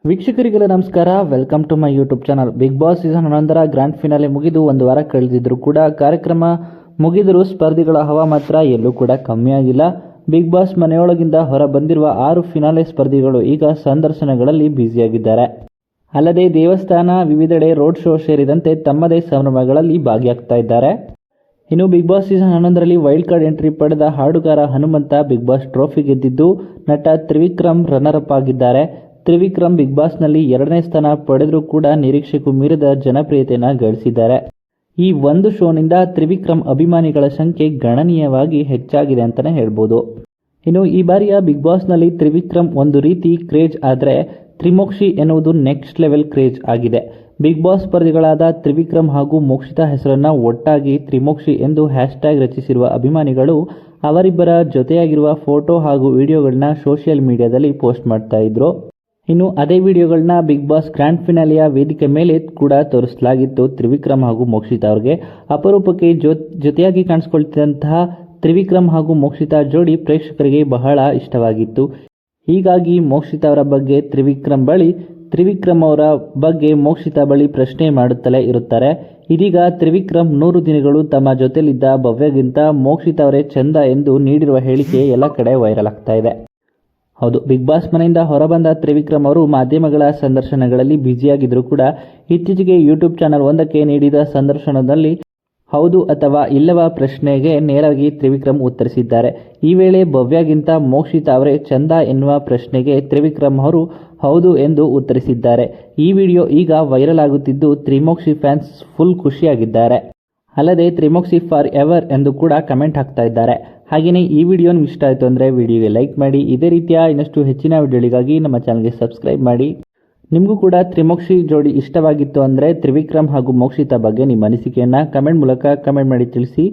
ವೀಕ್ಷಕರಿಗೆಲ್ಲ ನಮಸ್ಕಾರ. Welcome to my YouTube channel. Bigg Boss season 11ರ grand finale ಮುಗಿದು ಒಂದು ವಾರ ಕಳೆದಿದ್ರು ಕೂಡ ಕಾರ್ಯಕ್ರಮ ಮುಗಿದರೂ ಸ್ಪರ್ಧಿಗಳ ಹವಾ ಮಾತ್ರ ಎಲ್ಲೂ ಕೂಡ ಕಮ್ಮಿಯಾಗಿಲ್ಲ. ಬಿಗ್ ಬಾಸ್ ಮನೆಯೊಳಗಿಂದ ಹೊರ ಬಂದಿರುವ 6 ಫಿನಾಲೆ ಸ್ಪರ್ಧಿಗಳು ಈಗ ಸಂದರ್ಶನಗಳಲ್ಲಿ ಬ್ಯುಸಿಯಾಗಿದ್ದಾರೆ. ಅಲ್ಲದೆ ದೇವಸ್ಥಾನ, ವಿವಿಧೆಡೆ ರೋಡ್ ಶೋ ಸೇರಿದಂತೆ ತಮ್ಮದೇ ಸಂಭ್ರಮಗಳಲ್ಲಿ ಭಾಗಿಯಾಗ್ತಾ ಇದ್ದಾರೆ. ಇನ್ನು ಬಿಗ್ ಬಾಸ್ ಸೀಸನ್ 11ರಲ್ಲಿ ವೈಲ್ಡ್ ಕಾರ್ಡ್ ಎಂಟ್ರಿ ಪಡೆದ ಹಾಡುಗಾರ ಹನುಮಂತ ಬಿಗ್ ಬಾಸ್ ಟ್ರೋಫಿ ಗೆದ್ದಿದ್ದು, ನಟ ತ್ರಿವಿಕ್ರಮ್ ರನ್ನರ್ ಅಪ್ ಆಗಿದ್ದಾರೆ. ತ್ರಿವಿಕ್ರಮ್ ಬಿಗ್ ಬಾಸ್ನಲ್ಲಿ 2ನೇ ಸ್ಥಾನ ಪಡೆದರೂ ಕೂಡ ನಿರೀಕ್ಷೆಗೂ ಮೀರಿದ ಜನಪ್ರಿಯತೆಯನ್ನು ಗಳಿಸಿದ್ದಾರೆ. ಈ ಒಂದು ಶೋನಿಂದ ತ್ರಿವಿಕ್ರಮ್ ಅಭಿಮಾನಿಗಳ ಸಂಖ್ಯೆ ಗಣನೀಯವಾಗಿ ಹೆಚ್ಚಾಗಿದೆ ಅಂತಲೇ ಹೇಳ್ಬೋದು. ಇನ್ನು ಈ ಬಾರಿಯ ಬಿಗ್ ಬಾಸ್ನಲ್ಲಿ ತ್ರಿವಿಕ್ರಮ್ ಒಂದು ರೀತಿ ಕ್ರೇಜ್ ಆದರೆ ತ್ರಿಮೋಕ್ಷಿ ಎನ್ನುವುದು ನೆಕ್ಸ್ಟ್ ಲೆವೆಲ್ ಕ್ರೇಜ್ ಆಗಿದೆ. ಬಿಗ್ ಬಾಸ್ ಸ್ಪರ್ಧಿಗಳಾದ ತ್ರಿವಿಕ್ರಮ್ ಹಾಗೂ ಮೋಕ್ಷಿತಾ ಹೆಸರನ್ನು ಒಟ್ಟಾಗಿ ತ್ರಿಮೋಕ್ಷಿ ಎಂದು ಹ್ಯಾಶ್ಟ್ಯಾಗ್ ರಚಿಸಿರುವ ಅಭಿಮಾನಿಗಳು ಅವರಿಬ್ಬರ ಜೊತೆಯಾಗಿರುವ ಫೋಟೋ ಹಾಗೂ ವಿಡಿಯೋಗಳನ್ನ ಸೋಷಿಯಲ್ ಮೀಡಿಯಾದಲ್ಲಿ ಪೋಸ್ಟ್ ಮಾಡ್ತಾ ಇದ್ರು. ಇನ್ನು ಅದೇ ವಿಡಿಯೋಗಳನ್ನ ಬಿಗ್ ಬಾಸ್ ಗ್ರ್ಯಾಂಡ್ ಫಿನಾಲೆಯ ವೇದಿಕೆ ಮೇಲೆ ಕೂಡ ತೋರಿಸಲಾಗಿತ್ತು. ತ್ರಿವಿಕ್ರಮ್ ಹಾಗೂ ಮೋಕ್ಷಿತಾ ಅವರಿಗೆ ಅಪರೂಪಕ್ಕೆ ಜೊತೆಯಾಗಿ ಕಾಣಿಸಿಕೊಳ್ತಿದ್ದಂತಹ ತ್ರಿವಿಕ್ರಮ್ ಹಾಗೂ ಮೋಕ್ಷಿತಾ ಜೋಡಿ ಪ್ರೇಕ್ಷಕರಿಗೆ ಬಹಳ ಇಷ್ಟವಾಗಿತ್ತು. ಹೀಗಾಗಿ ಮೋಕ್ಷಿತಾ ಅವರ ಬಗ್ಗೆ ತ್ರಿವಿಕ್ರಮ್ ಅವರ ಬಗ್ಗೆ ಮೋಕ್ಷಿತಾ ಬಳಿ ಪ್ರಶ್ನೆ ಮಾಡುತ್ತಲೇ ಇರುತ್ತಾರೆ. ಇದೀಗ ತ್ರಿವಿಕ್ರಮ್ 100 ದಿನಗಳು ತಮ್ಮ ಜೊತೆಲಿದ್ದ ಭವ್ಯಗಿಂತ ಮೋಕ್ಷಿತಾ ಅವರೇ ಚಂದ ಎಂದು ನೀಡಿರುವ ಹೇಳಿಕೆ ಎಲ್ಲ ಕಡೆ ವೈರಲ್ ಆಗ್ತಾ ಇದೆ. ಹೌದು, ಬಿಗ್ ಬಾಸ್ ಮನೆಯಿಂದ ಹೊರಬಂದ ತ್ರಿವಿಕ್ರಮ್ ಅವರು ಮಾಧ್ಯಮಗಳ ಸಂದರ್ಶನಗಳಲ್ಲಿ ಬ್ಯುಸಿಯಾಗಿದ್ದರೂ ಕೂಡ ಇತ್ತೀಚೆಗೆ ಯೂಟ್ಯೂಬ್ ಚಾನಲ್ ಒಂದಕ್ಕೆ ನೀಡಿದ ಸಂದರ್ಶನದಲ್ಲಿ ಹೌದು ಅಥವಾ ಇಲ್ಲವ ಪ್ರಶ್ನೆಗೆ ನೇರವಾಗಿ ತ್ರಿವಿಕ್ರಮ್ ಉತ್ತರಿಸಿದ್ದಾರೆ. ಈ ವೇಳೆ ಭವ್ಯಗಿಂತ ಮೋಕ್ಷಿತಾ ಅವರೇ ಚಂದ ಎನ್ನುವ ಪ್ರಶ್ನೆಗೆ ತ್ರಿವಿಕ್ರಮ್ ಅವರು ಹೌದು ಎಂದು ಉತ್ತರಿಸಿದ್ದಾರೆ. ಈ ವಿಡಿಯೋ ಈಗ ವೈರಲ್ ಆಗುತ್ತಿದ್ದು ತ್ರಿಮೋಕ್ಷಿ ಫ್ಯಾನ್ಸ್ ಫುಲ್ ಖುಷಿಯಾಗಿದ್ದಾರೆ. ಅಲ್ಲದೆ ತ್ರಿಮೋಕ್ಷಿ ಫಾರ್ ಎವರ್ ಎಂದು ಕೂಡ ಕಮೆಂಟ್ ಹಾಕ್ತಾ ಇದ್ದಾರೆ. ಹಾಗೆಯೇ ಈ ವಿಡಿಯೋ ನಿಮ್ಗೆ ಇಷ್ಟ ಆಯಿತು ಅಂದರೆ ವಿಡಿಯೋಗೆ ಲೈಕ್ ಮಾಡಿ. ಇದೇ ರೀತಿಯ ಇನ್ನಷ್ಟು ಹೆಚ್ಚಿನ ವಿಡಿಯೋಗಳಿಗಾಗಿ ನಮ್ಮ ಚಾನಲ್ಗೆ ಸಬ್ಸ್ಕ್ರೈಬ್ ಮಾಡಿ. ನಿಮಗೂ ಕೂಡ ತ್ರಿಮೋಕ್ಷಿ ಜೋಡಿ ಇಷ್ಟವಾಗಿತ್ತು ಅಂದರೆ ತ್ರಿವಿಕ್ರಮ್ ಹಾಗೂ ಮೋಕ್ಷಿತಾ ಬಗ್ಗೆ ನಿಮ್ಮ ಅನಿಸಿಕೆಯನ್ನು ಕಮೆಂಟ್ ಮೂಲಕ ಕಮೆಂಟ್ ಮಾಡಿ ತಿಳಿಸಿ.